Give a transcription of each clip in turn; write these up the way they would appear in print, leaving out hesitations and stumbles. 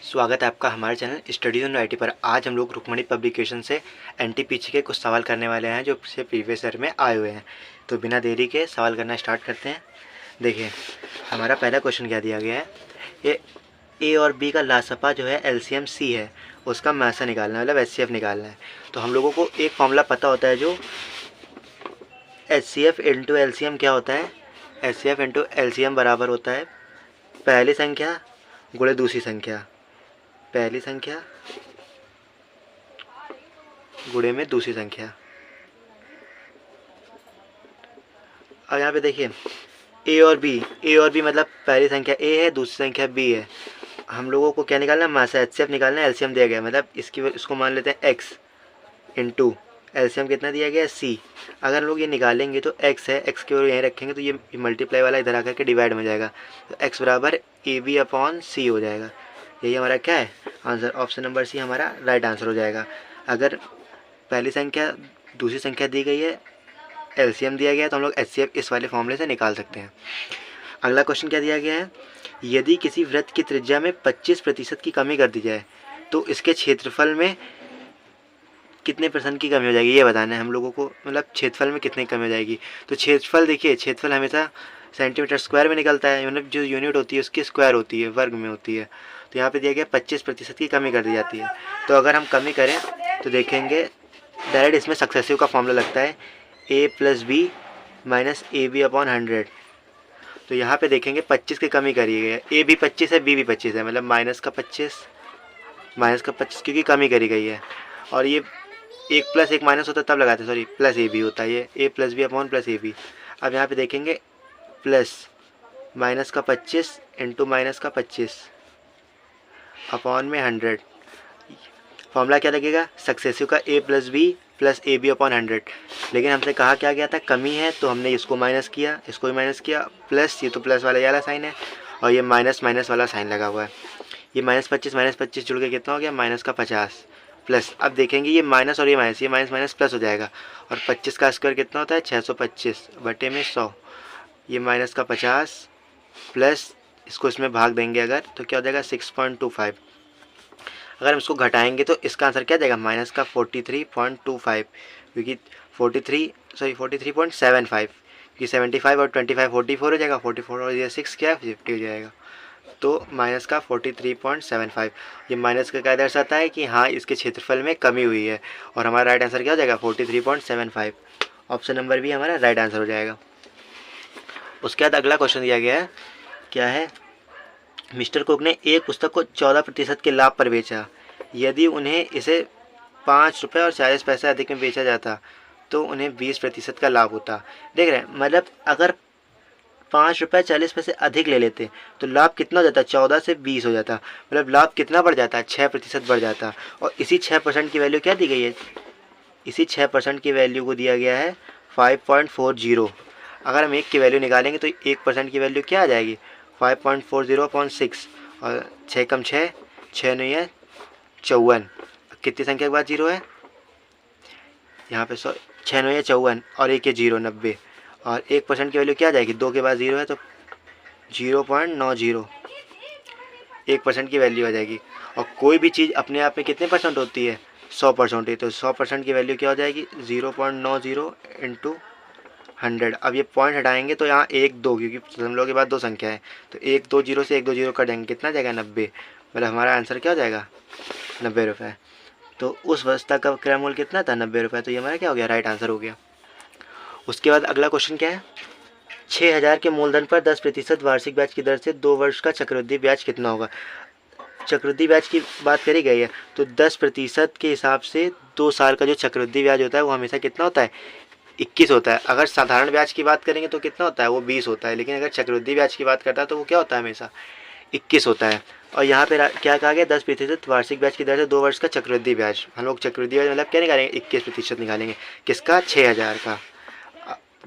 स्वागत है आपका हमारे चैनल स्टडीज ऑन आईटी पर। आज हम लोग रुक्मणी पब्लिकेशन से एनटीपीसी के कुछ सवाल करने वाले हैं जो से प्रीवियस ईयर में आए हुए हैं। तो बिना देरी के सवाल करना स्टार्ट करते हैं। देखिए हमारा पहला क्वेश्चन क्या दिया गया है, ये ए और बी का लासपा जो है एलसीएम सी है, उसका मासा निकालना है, मतलब एचसीएफ निकालना है। तो हम लोगों को एक फॉर्मूला पता होता है जो एचसीएफ इंटू एलसीएम क्या होता है, एचसीएफ इंटू एलसीएम बराबर होता है पहली संख्या गुणे दूसरी संख्या, पहली संख्या गुणे में दूसरी संख्या। अब यहाँ पे देखिए ए और बी मतलब पहली संख्या ए है, दूसरी संख्या बी है। हम लोगों को क्या निकालना है, मासा एचसीएफ निकालना है। एलसीएम दिया गया मतलब इसको मान लेते हैं एक्स इंटू एलसीएम कितना दिया गया है सी। अगर हम लोग ये निकालेंगे तो एक्स है, एक्स की ओर यहीं रखेंगे तो ये मल्टीप्लाई वाला इधर आकर के डिवाइड में जाएगा, तो एक्स बराबर ए बी अपॉन सी हो जाएगा। यही हमारा क्या है आंसर, ऑप्शन नंबर सी हमारा राइट आंसर हो जाएगा। अगर पहली संख्या दूसरी संख्या दी गई है, एलसीएम दिया गया है, तो हम लोग एचसीएफ इस वाले फॉर्मूले से निकाल सकते हैं। अगला क्वेश्चन क्या दिया गया है, यदि किसी वृत्त की त्रिज्या में 25% की कमी कर दी जाए तो इसके क्षेत्रफल में कितने % की कमी हो जाएगी, ये बताना है हम लोगों को। मतलब क्षेत्रफल में कितनी कमी हो जाएगी। तो क्षेत्रफल देखिए, क्षेत्रफल हमेशा सेंटीमीटर स्क्वायर में निकलता है, मतलब जो यूनिट होती है उसकी स्क्वायर होती है, वर्ग में होती है। तो यहाँ पे दिया गया 25% की कमी कर दी जाती है। तो अगर हम कमी करें तो देखेंगे डायरेक्ट इसमें सक्सेसिव का फॉर्मूला लगता है a plus B minus A B upon 100। तो यहाँ पे देखेंगे 25 की कमी करी गई है, ए भी 25 है, बी भी 25 है, मतलब माइनस का 25 क्योंकि कमी करी गई है। और ये एक प्लस एक माइनस होता है तब लगाते हैं, सॉरी प्लस ए बी होता है, ये A plus B upon plus A B. अब यहाँ पे देखेंगे प्लस माइनस का 25 इंटू माइनस का 25 अपॉन में 100। फॉर्मूला क्या लगेगा, सक्सेसिव का a plus B plus A B upon 100। लेकिन हमसे कहा क्या गया था, कमी है, तो हमने इसको माइनस किया, इसको भी माइनस किया, प्लस ये तो प्लस वाला ये वाला साइन है और ये माइनस माइनस वाला साइन लगा हुआ है। ये माइनस 25 जुड़ के कितना हो गया, माइनस का 50 प्लस। अब देखेंगे ये माइनस और ये माइनस माइनस प्लस हो जाएगा, और 25 का स्क्वायर कितना होता है 625 बटे में 100। ये माइनस का 50 प्लस इसको इसमें भाग देंगे अगर, तो क्या हो जाएगा 6.25। अगर हम इसको घटाएंगे तो इसका आंसर क्या जाएगा, माइनस का 43.25, क्योंकि 43.75, क्योंकि 75 और 25 44 हो जाएगा, 44 और ये 6 क्या है 50 हो जाएगा। तो माइनस का 43.75। ये माइनस का क्या दर्शाता है कि हाँ इसके क्षेत्रफल में कमी हुई है, और हमारा राइट आंसर क्या हो जाएगा 43.75। ऑप्शन नंबर बी हमारा राइट आंसर हो जाएगा। उसके बाद अगला क्वेश्चन दिया गया है, क्या है, मिस्टर कुक ने एक पुस्तक को 14% के लाभ पर बेचा। यदि उन्हें इसे 5 रुपये और 40 पैसे अधिक में बेचा जाता तो उन्हें 20% का लाभ होता। देख रहे हैं, मतलब अगर 5 रुपये 40 पैसे अधिक ले लेते तो लाभ कितना हो जाता, 14 से 20 हो जाता, मतलब लाभ कितना बढ़ जाता है 6% बढ़ जाता। और इसी 6% की वैल्यू क्या दी गई है, इसी 6% की वैल्यू को दिया गया है 5.40। अगर हम 1 की वैल्यू निकालेंगे तो 1% की वैल्यू क्या आ जाएगी 5.40/6, और 6 कम 6 नहीं है 54, कितनी संख्या के बाद जीरो है यहाँ पे, 6 नहीं है 54 और 1 है 0 90, और 1% की वैल्यू क्या आ जाएगी, 2 के बाद 0 है तो 0.90 1% की वैल्यू आ जाएगी। और कोई भी चीज़ अपने आप में कितने % होती है 100% है, तो 100% की वैल्यू क्या हो जाएगी 0.90 इंटू 100। अब ये पॉइंट हटाएंगे तो यहाँ 1 2, क्योंकि हम लोग के पास 2 संख्या है, तो 1 2 0 से 1 2 0 कट जाएंगे, कितना जाएगा 90, मतलब हमारा आंसर क्या हो जाएगा 90 रुपये। तो उस वस्तु का क्रय मूल्य कितना था 90 रुपये, तो ये हमारा क्या हो गया राइट आंसर हो गया। उसके बाद अगला क्वेश्चन क्या है, 6000 के मूलधन पर 10% वार्षिक ब्याज की दर से 2 वर्ष का चक्रवृद्धि ब्याज कितना होगा। चक्रवृद्धि ब्याज की बात करी गई है, तो 10% के हिसाब से 2 साल का जो चक्रवृद्धि ब्याज होता है वो हमेशा कितना होता है 21 होता है। अगर साधारण ब्याज की बात करेंगे तो कितना होता है वो 20 होता है, लेकिन अगर चक्रवृद्धि ब्याज की बात करता है तो वो क्या होता है हमेशा 21 होता है। और यहाँ पे क्या कहा गया 10% वार्षिक ब्याज की दर से 2 वर्ष का चक्रवृद्धि ब्याज। हम लोग चक्रवृद्धि ब्याज मतलब क्या निकालेंगे 21% निकालेंगे, किसका 6000 का।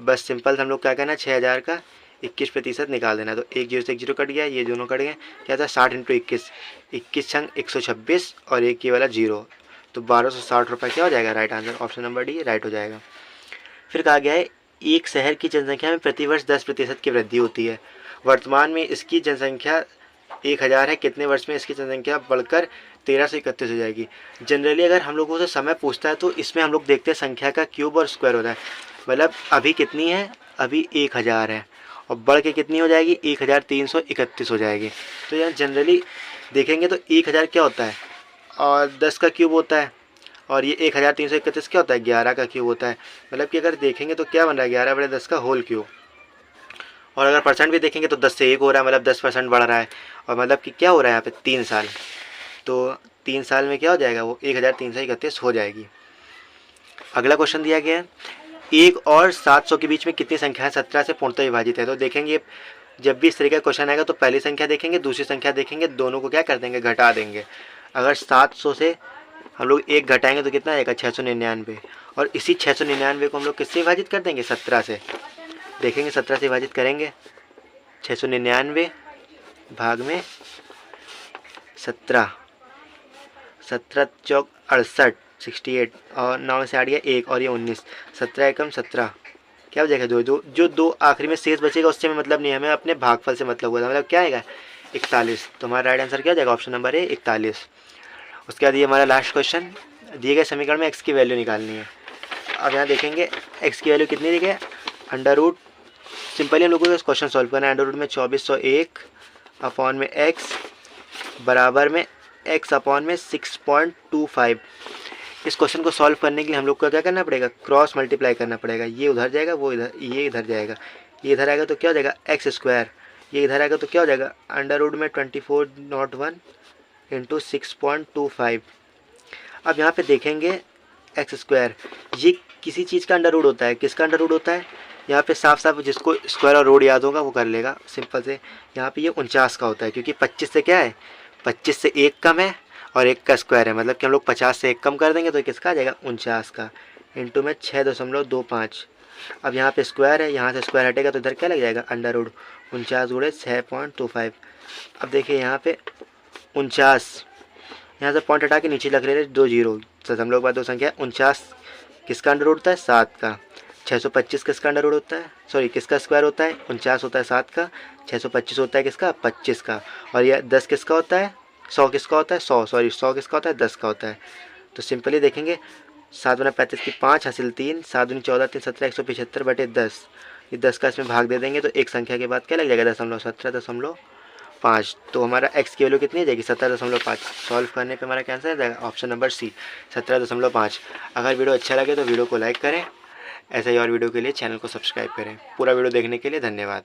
बस सिंपल हम लोग क्या करना है 6000 का 21% निकाल देना। तो 1 0 से 1 0 कट गया, ये दोनों कट गए, क्या था 60 × 21, 21 छंग 126 और एक ये वाला 0, तो 1260 रुपये क्या हो जाएगा right answer, option number D right हो जाएगा। फिर कहा गया है एक शहर की जनसंख्या में प्रतिवर्ष 10% की वृद्धि होती है। वर्तमान में इसकी जनसंख्या 1000 है, कितने वर्ष में इसकी जनसंख्या बढ़कर 1331 हो जाएगी। जनरली अगर हम लोगों से समय पूछता है तो इसमें हम लोग देखते हैं संख्या का क्यूब और स्क्वायर होता है। मतलब अभी कितनी है, अभी 1000 है और बढ़ के कितनी हो जाएगी, 1331 हो जाएगी। तो यार जनरली देखेंगे तो 1000 क्या होता है और 10 का क्यूब होता है, और ये 1331 क्या होता है, 11 का क्यूब होता है। मतलब कि अगर देखेंगे तो क्या बन रहा है, 11 बड़े 10 का होल क्यूब। और अगर परसेंट भी देखेंगे तो 10 से 1 हो रहा है, मतलब 10% बढ़ रहा है। और मतलब कि क्या हो रहा है यहाँ पे 3 साल, तो 3 साल में क्या हो जाएगा, वो 1331 हो जाएगी। अगला क्वेश्चन दिया गया है, 1 और 700 के बीच में कितनी संख्याएं 17 से पूर्णतः विभाजित है। तो देखेंगे जब भी इस तरीके का क्वेश्चन आएगा तो पहली संख्या देखेंगे, दूसरी संख्या देखेंगे, दोनों को क्या कर देंगे, घटा देंगे। अगर 700 से हम लोग 1 घटाएंगे तो कितना आएगा, 699। और इसी 699 को हम लोग किससे विभाजित कर देंगे, 17 से। देखेंगे 17 से विभाजित करेंगे, 699 भाग में 17, 17 चौक 68, 68 और 9 से 8 गया 1 और ये 19, 17 एकम 17, क्या हो जाएगा, जो दो आखिरी में शेष बचेगा उससे हमें मतलब नहीं है, हमें अपने भागफल से मतलब हुआ था। मतलब क्या आएगा, 41। तो हमारा राइट आंसर क्या हो जाएगा, ऑप्शन नंबर ए 41। उसके बाद ये हमारा लास्ट क्वेश्चन, दिए गए समीकरण में एक्स की वैल्यू निकालनी है। अब यहाँ देखेंगे एक्स की वैल्यू कितनी दी गई है, अंडर रूट, सिंपली हम लोगों को इस क्वेश्चन सॉल्व करना है। अंडर रूट में 2401 अपॉन में एक्स बराबर में एक्स अपॉन में 6.25। इस क्वेश्चन को सॉल्व करने के लिए हम लोग को क्या करना पड़ेगा, क्रॉस मल्टीप्लाई करना पड़ेगा। ये उधर जाएगा, वो इधर, ये इधर जाएगा, ये इधर आएगा तो क्या हो जाएगा एक्स स्क्वायर, ये इधर आएगा तो क्या हो जाएगा अंडर रूट में 2401 इंटू 6.25। अब यहाँ पे देखेंगे एक्स स्क्वायर, ये किसी चीज़ का अंडर रूट होता है, किसका अंडर रूट होता है, यहाँ पे साफ साफ जिसको स्क्वायर और रूट याद होगा वो कर लेगा सिंपल से। यहाँ पे ये 49 का होता है, क्योंकि 25 से क्या है, 25 से 1 कम है और 1 का स्क्वायर है, मतलब कि हम लोग 50 से 1 कम कर देंगे तो किसका आ जाएगा 49 का, इंटू में 6.25। अब यहाँ पे स्क्वायर है, यहाँ से स्क्वायर हटेगा तो इधर क्या लग जाएगा अंडर रूट, 49 गुणे 6.25। अब देखिए यहाँ पे 49, यहाँ से पॉइंट हटा के नीचे लग रहे हैं 2 जीरो, दशमलव के बाद 2 संख्या। 49 किसका अंडर रूट होता है, 7 का। 625 किसका अंडर रूट होता है, सॉरी किसका स्क्वायर होता है, 49 होता है 7 का, 625 होता है किसका, 25 का। और यह 10 किसका होता है, 100 किसका होता है, 100 किसका होता है, 10 का होता है। तो सिंपली देखेंगे 7 गुना 35 की 5 हासिल 3, 7 दूनी 14, 3 17, 175 बटे 10। ये 10 का इसमें भाग दे देंगे तो एक संख्या के बाद क्या लग जाएगा, 17.5। तो हमारा x की वैल्यू कितनी आ जाएगी, 17.5। सॉल्व करने पे हमारा क्या आंसर आ जाएगा, ऑप्शन नंबर सी 17.5। अगर वीडियो अच्छा लगे तो वीडियो को लाइक करें, ऐसे ही और वीडियो के लिए चैनल को सब्सक्राइब करें। पूरा वीडियो देखने के लिए धन्यवाद।